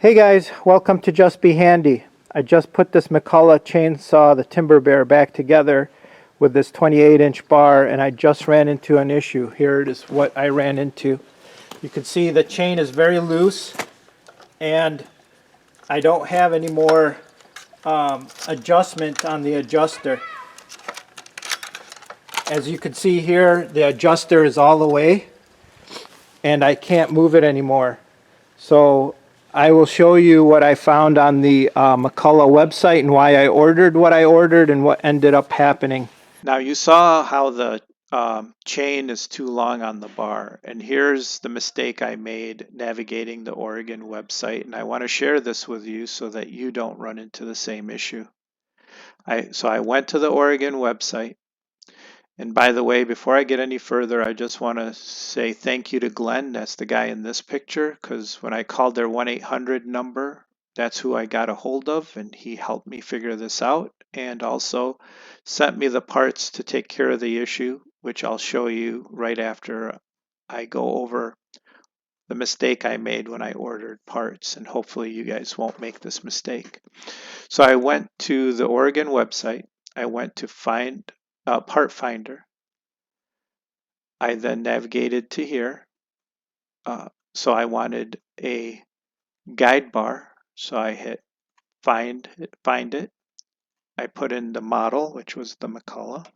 Hey guys, welcome to Just Be Handy. I just put this McCulloch chainsaw, the Timber Bear, back together with this 28-inch bar, and I just ran into an issue. Here it is what I ran into. You can see the chain is very loose, and I don't have any more adjustment on the adjuster. As you can see here, the adjuster is all the way, and I can't move it anymore. So I will show you what I found on the McCulloch website and why I ordered what I ordered and what ended up happening. Now you saw how the chain is too long on the bar, and here's the mistake I made navigating the Oregon website, and I want to share this with you so that you don't run into the same issue. So I went to the Oregon website. And by the way, before I get any further, I just want to say thank you to Glenn. That's the guy in this picture, because when I called their 1-800 number, that's who I got a hold of, and he helped me figure this out and also sent me the parts to take care of the issue, which I'll show you right after I go over the mistake I made when I ordered parts, and hopefully you guys won't make this mistake. So I went to the Oregon website. I went to find part finder. I then navigated to here. So I wanted a guide bar. So I hit find it. I put in the model, which was the McCulloch.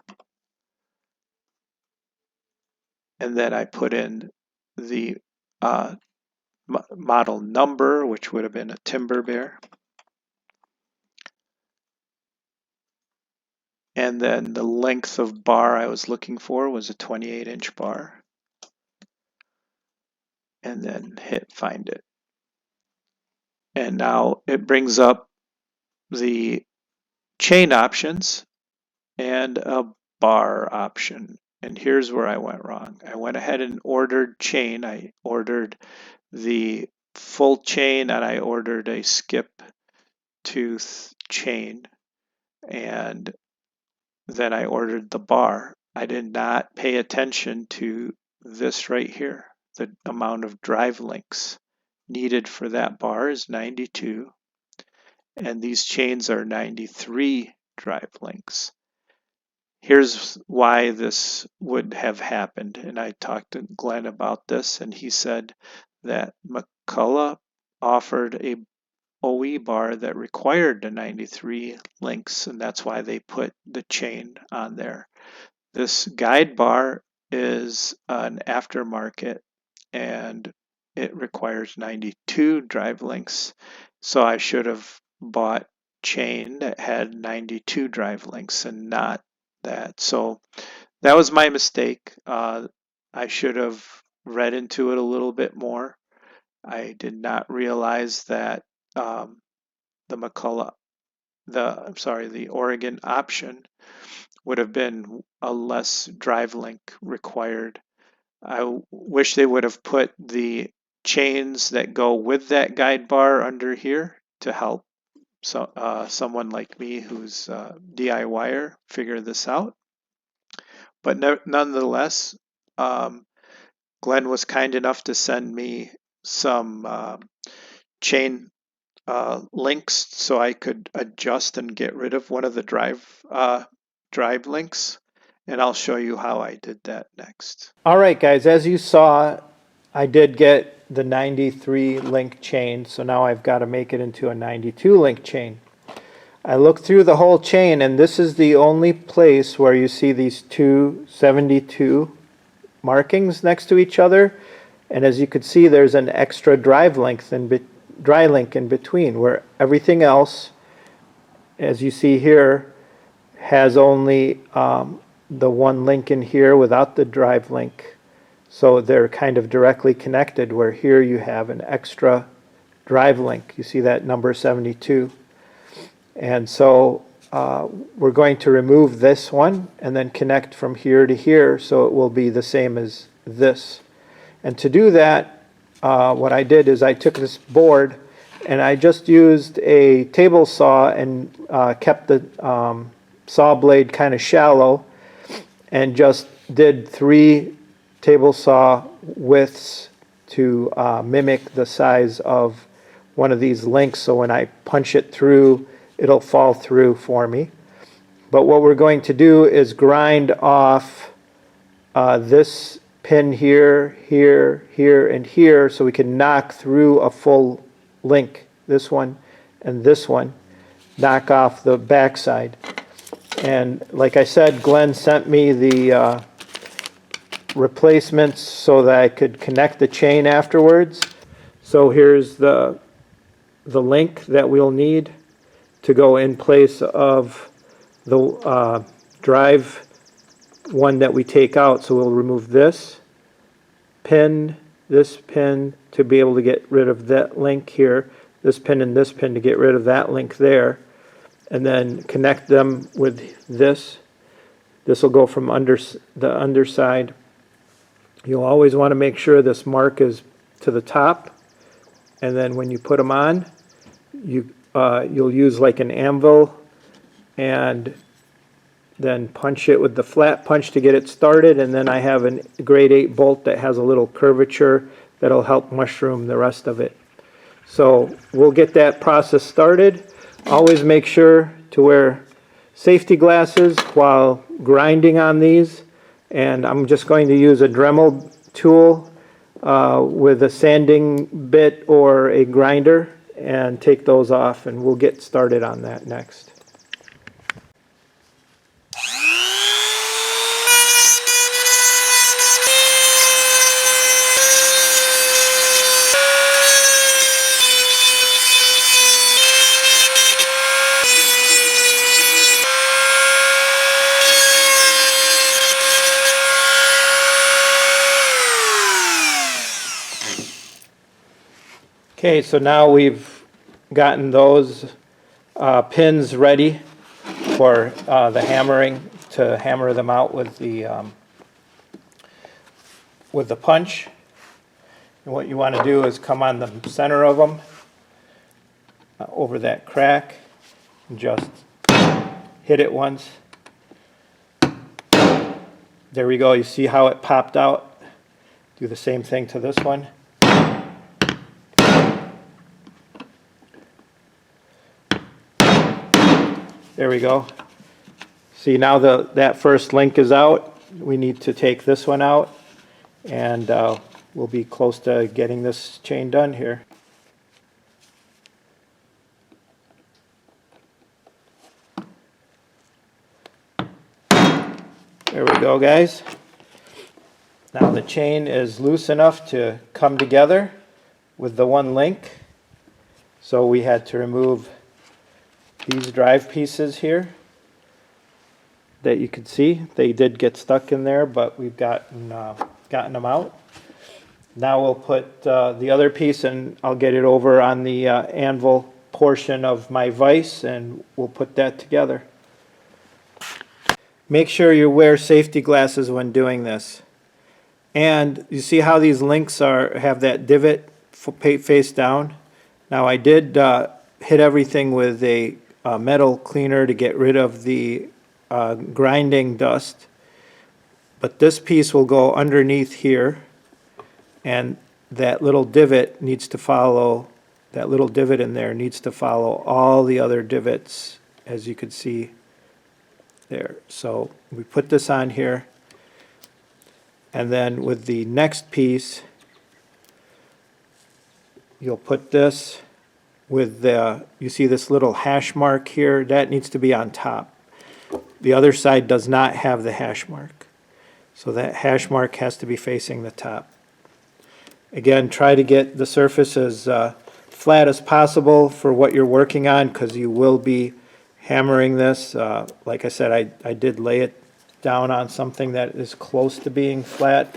And then I put in the model number, which would have been a Timber Bear. And then the length of bar I was looking for was a 28-inch bar. And then hit find it. And now it brings up the chain options and a bar option. And here's where I went wrong. I went ahead and ordered chain. I ordered the full chain, and I ordered a skip tooth chain. And then I ordered the bar. I did not pay attention to this right here. The amount of drive links needed for that bar is 92, and these chains are 93 drive links. Here's why this would have happened, and I talked to Glenn about this, and he said that McCulloch offered a OE bar that required the 93 links, and that's why they put the chain on there. This guide bar is an aftermarket, and it requires 92 drive links, so I should have bought chain that had 92 drive links and not that. So that was my mistake. I should have read into it a little bit more. I did not realize that the Oregon option would have been a less drive link required. I wish they would have put the chains that go with that guide bar under here to help someone like me who's a DIYer figure this out. But nonetheless, Glenn was kind enough to send me some chain links so I could adjust and get rid of one of the drive links, and I'll show you how I did that next. All right, guys, as you saw, I did get the 93 link chain, so now I've got to make it into a 92 link chain. I looked through the whole chain, and this is the only place where you see these two 72 markings next to each other, and as you can see, there's an extra drive link in between, where everything else, as you see here, has only the one link in here without the drive link. So they're kind of directly connected, where here you have an extra drive link. You see that number 72. And so we're going to remove this one and then connect from here to here so it will be the same as this. And to do that, what I did is I took this board and I just used a table saw and kept the saw blade kind of shallow and just did 3 table saw widths to mimic the size of one of these links, so when I punch it through, it'll fall through for me. But what we're going to do is grind off this pin here, here, here, and here, so we can knock through a full link, this one and this one, knock off the backside. And like I said, Glenn sent me the replacements so that I could connect the chain afterwards. So here's the link that we'll need to go in place of the drive one that we take out. So we'll remove this pin to be able to get rid of that link here, this pin and this pin to get rid of that link there, and then connect them with this. This will go from under the underside. You'll always want to make sure this mark is to the top, and then when you put them on, you'll use like an anvil and then punch it with the flat punch to get it started, and then I have a grade 8 bolt that has a little curvature that'll help mushroom the rest of it. So we'll get that process started. Always make sure to wear safety glasses while grinding on these, and I'm just going to use a Dremel tool with a sanding bit or a grinder and take those off, and we'll get started on that next. Okay, so now we've gotten those pins ready for the hammering, to hammer them out with the punch. And what you want to do is come on the center of them over that crack and just hit it once. There we go. You see how it popped out? Do the same thing to this one. There we go. See, now that first link is out. We need to take this one out, and we'll be close to getting this chain done here. There we go, guys. Now the chain is loose enough to come together with the one link. So we had to remove these drive pieces here that you can see. They did get stuck in there, but we've gotten them out. Now we'll put the other piece, and I'll get it over on the anvil portion of my vise, and we'll put that together. Make sure you wear safety glasses when doing this. And you see how these links have that divot face down? Now I did hit everything with a metal cleaner to get rid of the grinding dust, but this piece will go underneath here, and that little divot needs to follow, that little divot in there needs to follow all the other divots, as you can see there. So we put this on here, and then with the next piece you'll put this with the, you see this little hash mark here, that needs to be on top. The other side does not have the hash mark, so that hash mark has to be facing the top. Again, try to get the surface as flat as possible for what you're working on, because you will be hammering this. Like I said, I did lay it down on something that is close to being flat.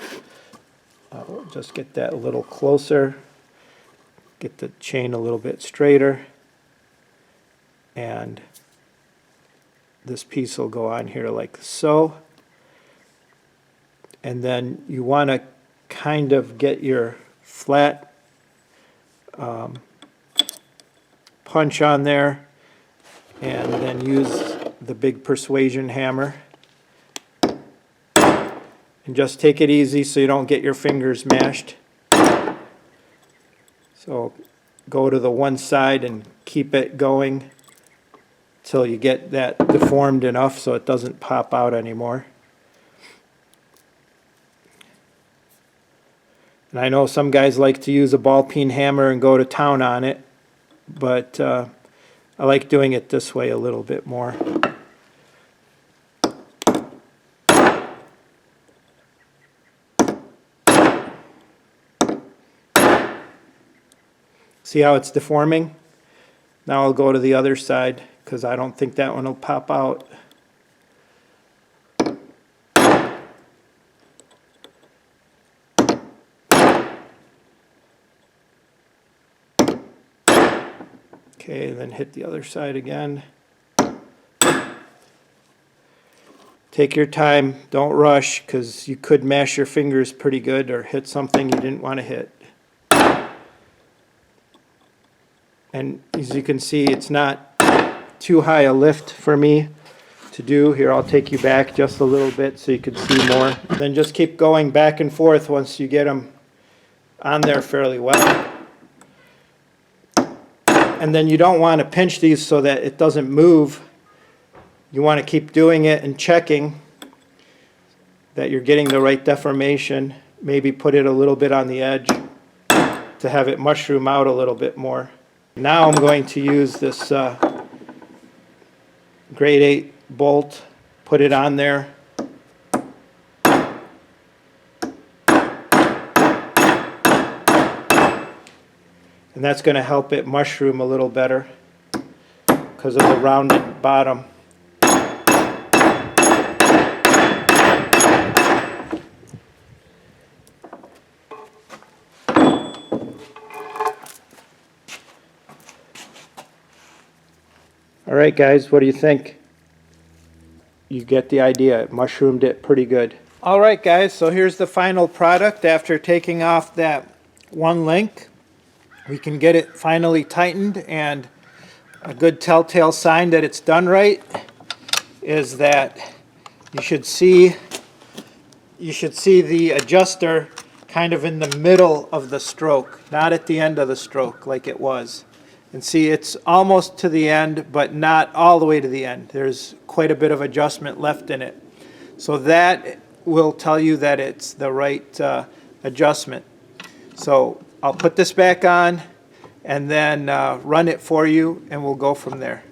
Just get that a little closer. Get the chain a little bit straighter, and this piece will go on here like so. And then you want to kind of get your flat punch on there, and then use the big persuasion hammer. And just take it easy so you don't get your fingers mashed. So go to the one side and keep it going till you get that deformed enough so it doesn't pop out anymore. And I know some guys like to use a ball peen hammer and go to town on it, but I like doing it this way a little bit more. See how it's deforming? Now I'll go to the other side because I don't think that one will pop out. Okay, then hit the other side again. Take your time, don't rush, because you could mash your fingers pretty good or hit something you didn't want to hit. And as you can see, it's not too high a lift for me to do. Here, I'll take you back just a little bit so you can see more. Then just keep going back and forth once you get them on there fairly well. And then you don't want to pinch these so that it doesn't move. You want to keep doing it and checking that you're getting the right deformation. Maybe put it a little bit on the edge to have it mushroom out a little bit more. Now I'm going to use this grade 8 bolt, put it on there. And that's going to help it mushroom a little better because of the rounded bottom. All right, guys, what do you think? You get the idea. It mushroomed it pretty good. All right, guys, so here's the final product after taking off that one link. We can get it finally tightened, and a good telltale sign that it's done right is that you should see the adjuster kind of in the middle of the stroke, not at the end of the stroke like it was. And see, it's almost to the end, but not all the way to the end. There's quite a bit of adjustment left in it. So that will tell you that it's the right adjustment. So I'll put this back on and then run it for you, and we'll go from there.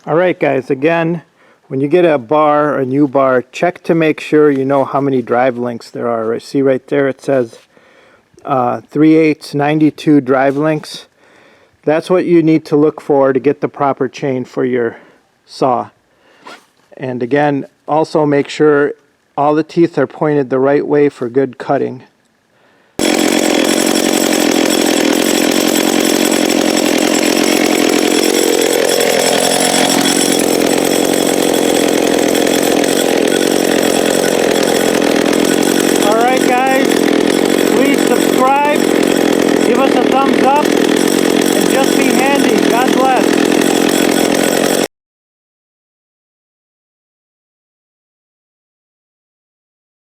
Alright guys, again, when you get a bar, a new bar, check to make sure you know how many drive links there are. See right there it says 3/8 92 drive links. That's what you need to look for to get the proper chain for your saw. And again, also make sure all the teeth are pointed the right way for good cutting.